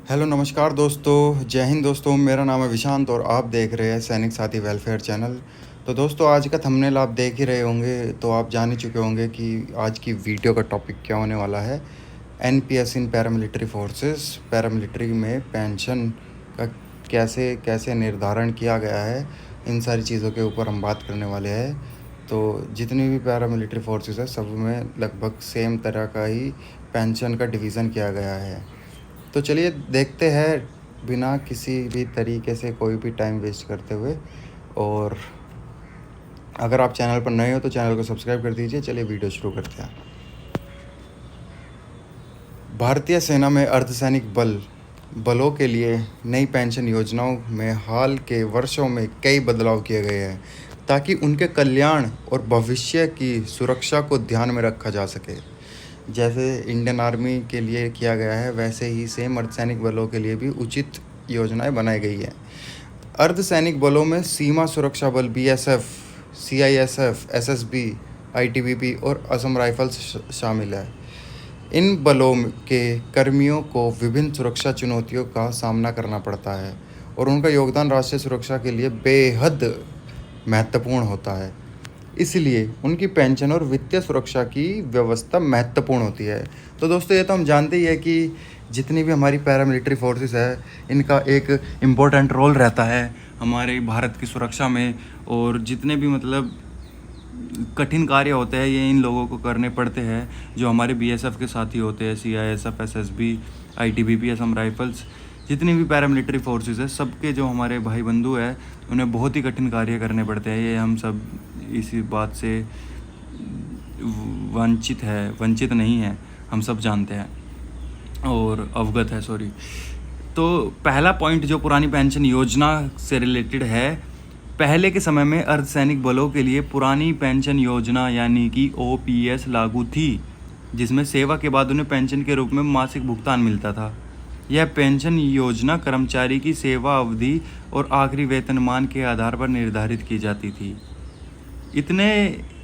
Hello नमस्कार दोस्तों, जय हिंद दोस्तों। मेरा नाम है विशांत और आप देख रहे हैं सैनिक साथी वेलफेयर चैनल। तो दोस्तों, आज का थंबनेल आप देख ही रहे होंगे, तो आप जान ही चुके होंगे कि आज की वीडियो का टॉपिक क्या होने वाला है। एनपीएस इन पैरामिलिट्री फोर्सेस, पैरामिलिट्री में पेंशन का कैसे कैसे निर्धारण किया गया है, इन सारी चीज़ों के ऊपर हम बात करने वाले हैं। तो जितनी भी पैरामिलिट्री फोर्सेस है, सब में लगभग सेम तरह का ही पेंशन का डिवीज़न किया गया है। तो चलिए देखते हैं, बिना किसी भी तरीके से कोई भी टाइम वेस्ट करते हुए। और अगर आप चैनल पर नए हो तो चैनल को सब्सक्राइब कर दीजिए। चलिए वीडियो शुरू करते हैं। भारतीय सेना में अर्धसैनिक बलों के लिए नई पेंशन योजनाओं में हाल के वर्षों में कई बदलाव किए गए हैं, ताकि उनके कल्याण और भविष्य की सुरक्षा को ध्यान में रखा जा सके। जैसे इंडियन आर्मी के लिए किया गया है, वैसे ही सेम अर्धसैनिक बलों के लिए भी उचित योजनाएं बनाई गई हैं। अर्धसैनिक बलों में सीमा सुरक्षा बल बीएसएफ, सीआईएसएफ, एसएसबी, आईटीबीपी और असम राइफल्स शामिल है। इन बलों के कर्मियों को विभिन्न सुरक्षा चुनौतियों का सामना करना पड़ता है और उनका योगदान राष्ट्रीय सुरक्षा के लिए बेहद महत्वपूर्ण होता है। इसलिए उनकी पेंशन और वित्तीय सुरक्षा की व्यवस्था महत्वपूर्ण होती है। तो दोस्तों, ये तो हम जानते ही है कि जितनी भी हमारी पैरामिलिट्री फोर्सेस है, इनका एक इम्पोर्टेंट रोल रहता है हमारे भारत की सुरक्षा में। और जितने भी कठिन कार्य होते हैं, ये इन लोगों को करने पड़ते हैं, जो हमारे बीएसएफ के साथी होते हैं, CISF, SSB, ITBP, Assam rifles, जितनी भी पैरामिलिट्री फोर्सेस है, सबके जो हमारे भाई बंधु हैं, उन्हें बहुत ही कठिन कार्य करने पड़ते हैं। ये हम सब इसी बात से वंचित नहीं है, हम सब जानते हैं और अवगत है। तो पहला पॉइंट जो पुरानी पेंशन योजना से रिलेटेड है, पहले के समय में अर्धसैनिक बलों के लिए पुरानी पेंशन योजना यानी कि ओपीएस लागू थी, जिसमें सेवा के बाद उन्हें पेंशन के रूप में मासिक भुगतान मिलता था। यह पेंशन योजना कर्मचारी की सेवा अवधि और आखिरी वेतनमान के आधार पर निर्धारित की जाती थी।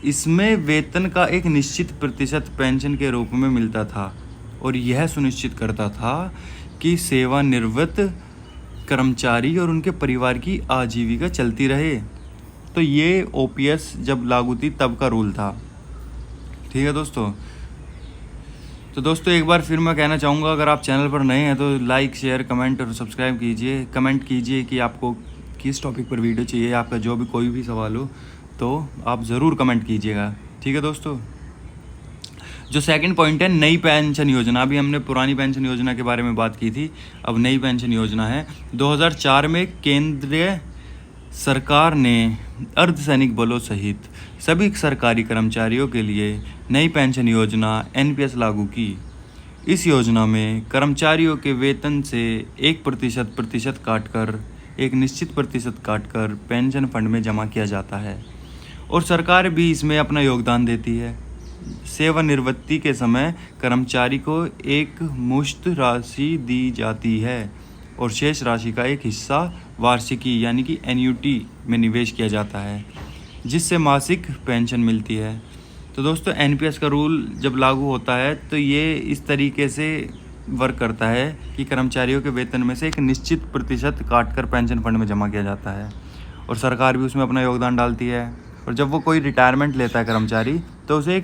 इसमें वेतन का एक निश्चित प्रतिशत पेंशन के रूप में मिलता था और यह सुनिश्चित करता था कि सेवानिवृत्त कर्मचारी और उनके परिवार की आजीविका चलती रहे। तो ये ओपीएस जब लागू थी तब का रूल था। ठीक है दोस्तों। तो दोस्तों, एक बार फिर मैं कहना चाहूँगा, अगर आप चैनल पर नए हैं तो लाइक, शेयर, कमेंट और सब्सक्राइब कीजिए। कमेंट कीजिए कि आपको किस टॉपिक पर वीडियो चाहिए। आपका जो भी कोई भी सवाल हो तो आप ज़रूर कमेंट कीजिएगा। ठीक है दोस्तों। जो सेकंड पॉइंट है, नई पेंशन योजना। अभी हमने पुरानी पेंशन योजना के बारे में बात की थी, अब नई पेंशन योजना है। 2004 में केंद्रीय सरकार ने अर्धसैनिक बलों सहित सभी सरकारी कर्मचारियों के लिए नई पेंशन योजना एनपीएस लागू की। इस योजना में कर्मचारियों के वेतन से 1% काटकर, एक निश्चित प्रतिशत काटकर पेंशन फंड में जमा किया जाता है और सरकार भी इसमें अपना योगदान देती है। सेवानिवृत्ति के समय कर्मचारी को एक मुश्त राशि दी जाती है और शेष राशि का एक हिस्सा वार्षिकी यानी कि एन्युटी में निवेश किया जाता है, जिससे मासिक पेंशन मिलती है। तो दोस्तों, एनपीएस का रूल जब लागू होता है तो ये इस तरीके से वर्क करता है कि कर्मचारियों के वेतन में से एक निश्चित प्रतिशत काटकर पेंशन फंड में जमा किया जाता है और सरकार भी उसमें अपना योगदान डालती है। और जब वो कोई रिटायरमेंट लेता है कर्मचारी, तो उसे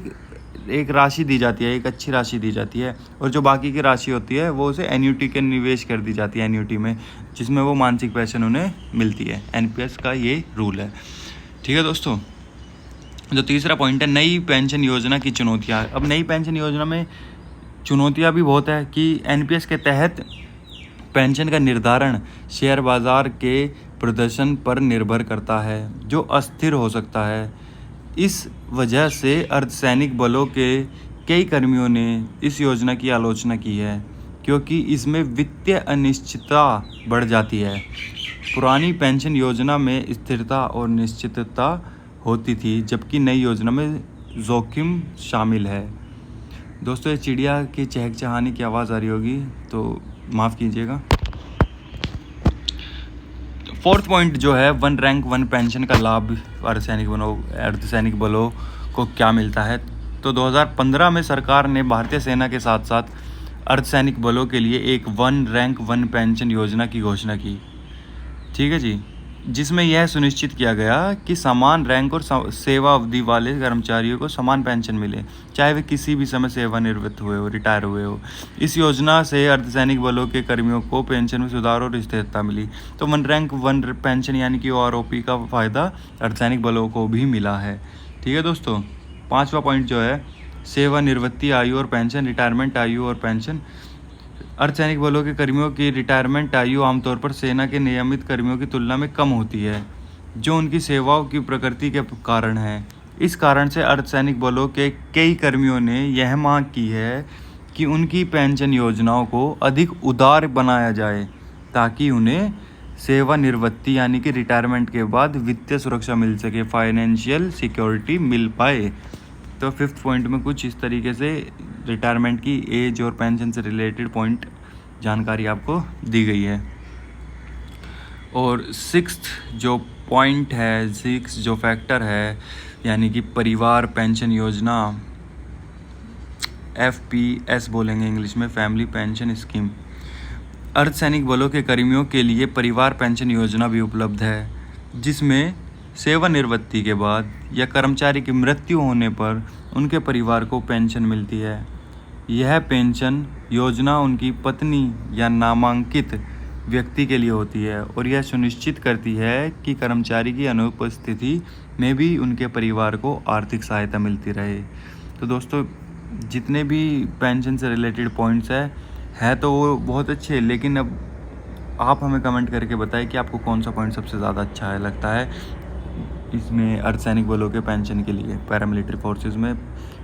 एक राशि दी जाती है, एक अच्छी राशि दी जाती है, और जो बाकी की राशि होती है वो उसे एन्युटी के निवेश कर दी जाती है, एन्युटी में, जिसमें वो मानसिक पेंशन उन्हें मिलती है। एनपीएस का ये रूल है। ठीक है दोस्तों। जो तीसरा पॉइंट है, नई पेंशन योजना की चुनौतियाँ। अब नई पेंशन योजना में चुनौतियाँ भी बहुत है कि एनपीएस के तहत पेंशन का निर्धारण शेयर बाजार के प्रदर्शन पर निर्भर करता है, जो अस्थिर हो सकता है। इस वजह से अर्धसैनिक बलों के कई कर्मियों ने इस योजना की आलोचना की है, क्योंकि इसमें वित्तीय अनिश्चितता बढ़ जाती है। पुरानी पेंशन योजना में स्थिरता और निश्चितता होती थी, जबकि नई योजना में जोखिम शामिल है। दोस्तों, ये चिड़िया की चहकचहानी की आवाज़ आ रही होगी तो माफ़ कीजिएगा। फोर्थ पॉइंट जो है, वन रैंक वन पेंशन का लाभ अर्धसैनिक बलों को क्या मिलता है। तो 2015 में सरकार ने भारतीय सेना के साथ साथ अर्धसैनिक बलों के लिए एक 1 रैंक 1 पेंशन योजना की घोषणा की। ठीक है जी, जिसमें यह सुनिश्चित किया गया कि समान रैंक और सेवा अवधि वाले कर्मचारियों को समान पेंशन मिले, चाहे वे किसी भी समय सेवानिवृत्त हुए हो, रिटायर हुए हो। इस योजना से अर्धसैनिक बलों के कर्मियों को पेंशन में सुधार और स्थिरता मिली। तो 1 रैंक 1 पेंशन यानी कि OROP का फ़ायदा अर्धसैनिक बलों को भी मिला है। ठीक है दोस्तों, 5वां पॉइंट जो है सेवानिवृत्ति आयु और पेंशन, रिटायरमेंट आयु और पेंशन। अर्धसैनिक बलों के कर्मियों की रिटायरमेंट आयु आमतौर पर सेना के नियमित कर्मियों की तुलना में कम होती है, जो उनकी सेवाओं की प्रकृति के कारण है। इस कारण से अर्धसैनिक बलों के कई कर्मियों ने यह मांग की है कि उनकी पेंशन योजनाओं को अधिक उदार बनाया जाए, ताकि उन्हें सेवानिवृत्ति यानी कि रिटायरमेंट के बाद वित्तीय सुरक्षा मिल सके, फाइनेंशियल सिक्योरिटी मिल पाए। तो 5th पॉइंट में कुछ इस तरीके से रिटायरमेंट की एज और पेंशन से रिलेटेड पॉइंट जानकारी आपको दी गई है। और 6th जो पॉइंट है, 6 जो फैक्टर है, यानी कि परिवार पेंशन योजना, FPS बोलेंगे इंग्लिश में, फैमिली पेंशन स्कीम। अर्धसैनिक बलों के कर्मियों के लिए परिवार पेंशन योजना भी उपलब्ध है, जिसमें सेवानिवृत्ति के बाद या कर्मचारी की मृत्यु होने पर उनके परिवार को पेंशन मिलती है। यह पेंशन योजना उनकी पत्नी या नामांकित व्यक्ति के लिए होती है और यह सुनिश्चित करती है कि कर्मचारी की अनुपस्थिति में भी उनके परिवार को आर्थिक सहायता मिलती रहे। तो दोस्तों, जितने भी पेंशन से रिलेटेड पॉइंट्स है तो वो बहुत अच्छे, लेकिन अब आप हमें कमेंट करके बताएं कि आपको कौन सा पॉइंट सबसे ज़्यादा अच्छा लगता है इसमें अर्धसैनिक बलों के पेंशन के लिए। पैरामिलिट्री फोर्सेस में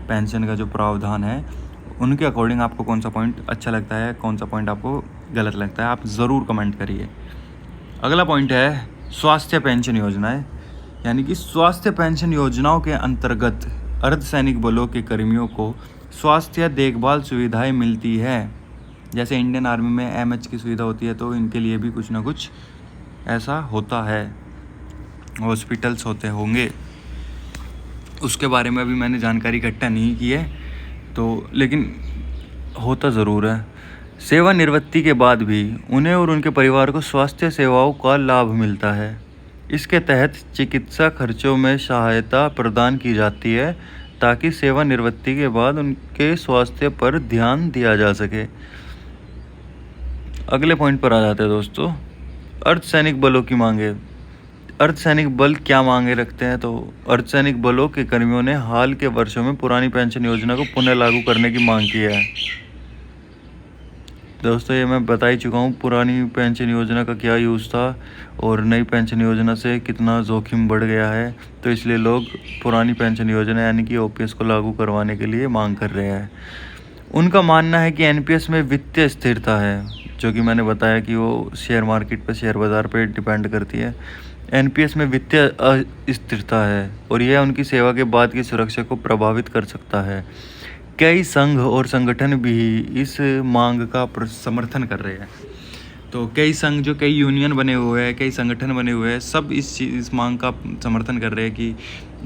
पेंशन का जो प्रावधान है, उनके अकॉर्डिंग आपको कौन सा पॉइंट अच्छा लगता है, कौन सा पॉइंट आपको गलत लगता है, आप ज़रूर कमेंट करिए। अगला पॉइंट है स्वास्थ्य पेंशन योजनाएं, यानी कि स्वास्थ्य पेंशन योजनाओं के अंतर्गत अर्धसैनिक बलों के कर्मियों को स्वास्थ्य देखभाल सुविधाएं मिलती है। जैसे इंडियन आर्मी में MH की सुविधा होती है, तो इनके लिए भी कुछ ना कुछ ऐसा होता है, हॉस्पिटल्स होते होंगे। उसके बारे में अभी मैंने जानकारी इकट्ठा नहीं की है, तो लेकिन होता ज़रूर है। सेवानिवृत्ति के बाद भी उन्हें और उनके परिवार को स्वास्थ्य सेवाओं का लाभ मिलता है। इसके तहत चिकित्सा खर्चों में सहायता प्रदान की जाती है, ताकि सेवानिवृत्ति के बाद उनके स्वास्थ्य पर ध्यान दिया जा सके। अगले पॉइंट पर आ जाते हैं दोस्तों, अर्धसैनिक बलों की मांगे। अर्धसैनिक बल क्या मांगे रखते हैं? तो अर्धसैनिक बलों के कर्मियों ने हाल के वर्षों में पुरानी पेंशन योजना को पुनः लागू करने की मांग की है। दोस्तों, ये मैं बता ही चुका हूँ पुरानी पेंशन योजना का क्या यूज़ था और नई पेंशन योजना से कितना जोखिम बढ़ गया है, तो इसलिए लोग पुरानी पेंशन योजना यानी कि OPS को लागू करवाने के लिए मांग कर रहे हैं। उनका मानना है कि NPS में वित्तीय स्थिरता है, जो कि मैंने बताया कि वो शेयर मार्केट पर, शेयर बाज़ार पर डिपेंड करती है। NPS में वित्तीय अस्थिरता है और यह उनकी सेवा के बाद की सुरक्षा को प्रभावित कर सकता है। कई संघ और संगठन भी इस मांग का समर्थन कर रहे हैं। तो कई संघ, जो कई यूनियन बने हुए हैं, कई संगठन बने हुए हैं, सब इस मांग का समर्थन कर रहे हैं कि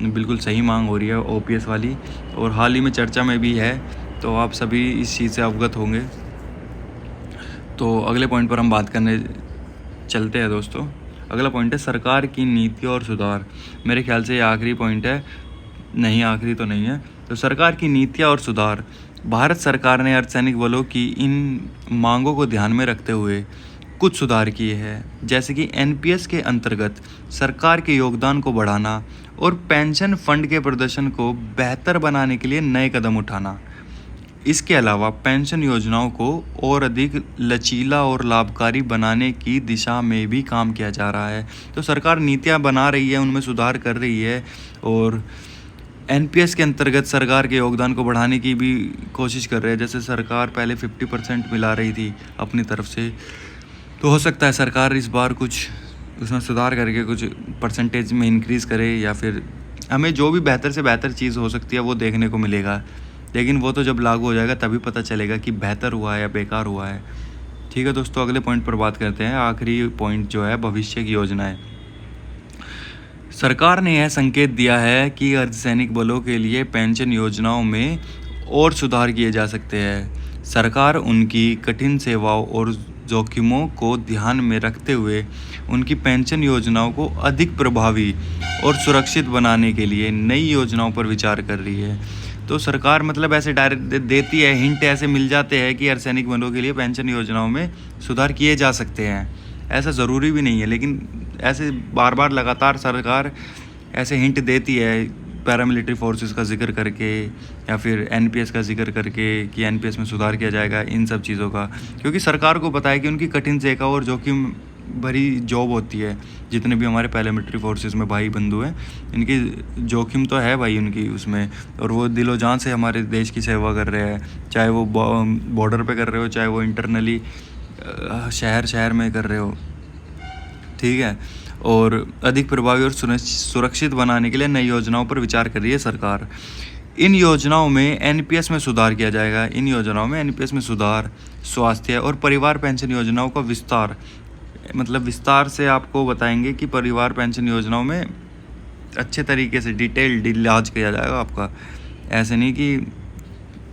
बिल्कुल सही मांग हो रही है OPS वाली, और हाल ही में चर्चा में भी है, तो आप सभी इस चीज़ से अवगत होंगे। तो अगले पॉइंट पर हम बात करने चलते हैं दोस्तों। अगला पॉइंट है सरकार की नीति और सुधार। मेरे ख्याल से ये आखिरी पॉइंट है, नहीं आखिरी तो नहीं है। तो सरकार की नीतियाँ और सुधार। भारत सरकार ने अर्धसैनिक बलों की इन मांगों को ध्यान में रखते हुए कुछ सुधार किए हैं, जैसे कि NPS के अंतर्गत सरकार के योगदान को बढ़ाना और पेंशन फंड के प्रदर्शन को बेहतर बनाने के लिए नए कदम उठाना। इसके अलावा पेंशन योजनाओं को और अधिक लचीला और लाभकारी बनाने की दिशा में भी काम किया जा रहा है। तो सरकार नीतियां बना रही है, उनमें सुधार कर रही है, और NPS के अंतर्गत सरकार के योगदान को बढ़ाने की भी कोशिश कर रहे हैं। जैसे सरकार पहले 50% मिला रही थी अपनी तरफ से, तो हो सकता है सरकार इस बार कुछ उसमें सुधार करके कुछ परसेंटेज में इंक्रीज़ करे, या फिर हमें जो भी बेहतर से बेहतर चीज़ हो सकती है वो देखने को मिलेगा। लेकिन वो तो जब लागू हो जाएगा तभी पता चलेगा कि बेहतर हुआ है या बेकार हुआ है। ठीक है दोस्तों, अगले पॉइंट पर बात करते हैं। आखिरी पॉइंट जो है भविष्य की योजनाएं। सरकार ने यह संकेत दिया है कि अर्धसैनिक बलों के लिए पेंशन योजनाओं में और सुधार किए जा सकते हैं। सरकार उनकी कठिन सेवाओं और जोखिमों को ध्यान में रखते हुए उनकी पेंशन योजनाओं को अधिक प्रभावी और सुरक्षित बनाने के लिए नई योजनाओं पर विचार कर रही है। तो सरकार मतलब ऐसे डायरेक्ट देती है, हिंट ऐसे मिल जाते हैं कि अर्धसैनिक बलों के लिए पेंशन योजनाओं में सुधार किए जा सकते हैं। ऐसा ज़रूरी भी नहीं है, लेकिन ऐसे बार बार लगातार सरकार ऐसे हिंट देती है पैरामिलिट्री फोर्सेस का जिक्र करके या फिर एनपीएस का जिक्र करके कि एनपीएस में सुधार किया जाएगा, इन सब चीज़ों का, क्योंकि सरकार को पता है कि उनकी कठिन सेवा और जोखिम भरी जॉब होती है। जितने भी हमारे पैरामिलिट्री फोर्सेस में भाई बंधु हैं, इनकी जोखिम तो है भाई उनकी उसमें, और वो दिलो जान से हमारे देश की सेवा कर रहे हैं, चाहे वो बॉर्डर पे कर रहे हो, चाहे वो इंटरनली शहर शहर में कर रहे हो, ठीक है। और अधिक प्रभावी और सुरक्षित बनाने के लिए नई योजनाओं पर विचार कर रही है सरकार। इन योजनाओं में एनपीएस में सुधार किया जाएगा। इन योजनाओं में एनपीएस में सुधार, स्वास्थ्य और परिवार पेंशन योजनाओं का विस्तार, मतलब विस्तार से आपको बताएंगे कि परिवार पेंशन योजनाओं में अच्छे तरीके से डिटेल्ड इलाज किया जाएगा आपका। ऐसे नहीं कि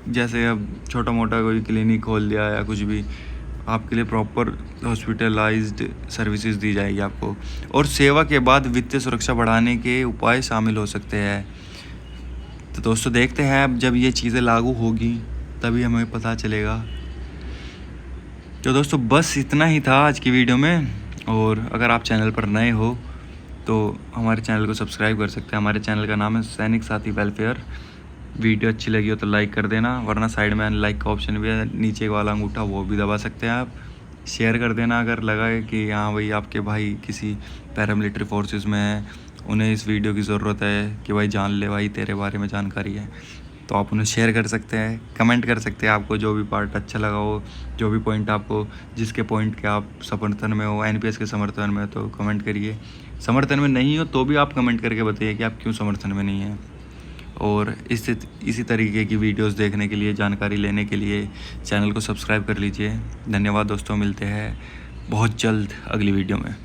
जैसे अब छोटा मोटा कोई क्लिनिक खोल दिया या कुछ भी, आपके लिए प्रॉपर हॉस्पिटलाइज्ड सर्विसेज दी जाएगी आपको। और सेवा के बाद वित्तीय सुरक्षा बढ़ाने के उपाय शामिल हो सकते हैं। तो दोस्तों देखते हैं अब जब ये चीज़ें लागू होगी तभी हमें पता चलेगा। तो दोस्तों बस इतना ही था आज की वीडियो में, और अगर आप चैनल पर नए हो तो हमारे चैनल को सब्सक्राइब कर सकते हैं। हमारे चैनल का नाम है सैनिक साथी वेलफेयर। वीडियो अच्छी लगी हो तो लाइक कर देना, वरना साइड में लाइक का ऑप्शन भी है, नीचे वाला अंगूठा वो भी दबा सकते हैं आप। शेयर कर देना अगर लगा है कि हाँ भाई आपके भाई किसी पैरामिलिट्री फोर्सेस में है, उन्हें इस वीडियो की ज़रूरत है कि भाई जान ले भाई तेरे बारे में जानकारी है, तो आप उन्हें शेयर कर सकते हैं, कमेंट कर सकते हैं आपको जो भी पार्ट अच्छा लगा हो, जो भी पॉइंट आपको, जिसके पॉइंट के आप समर्थन में हो, एनपीएस के समर्थन में, तो कमेंट करिए। समर्थन में नहीं हो तो भी आप कमेंट करके बताइए कि आप क्यों समर्थन में नहीं हैं। और इसी तरीके की वीडियोस देखने के लिए, जानकारी लेने के लिए चैनल को सब्सक्राइब कर लीजिए। धन्यवाद दोस्तों, मिलते हैं बहुत जल्द अगली वीडियो में।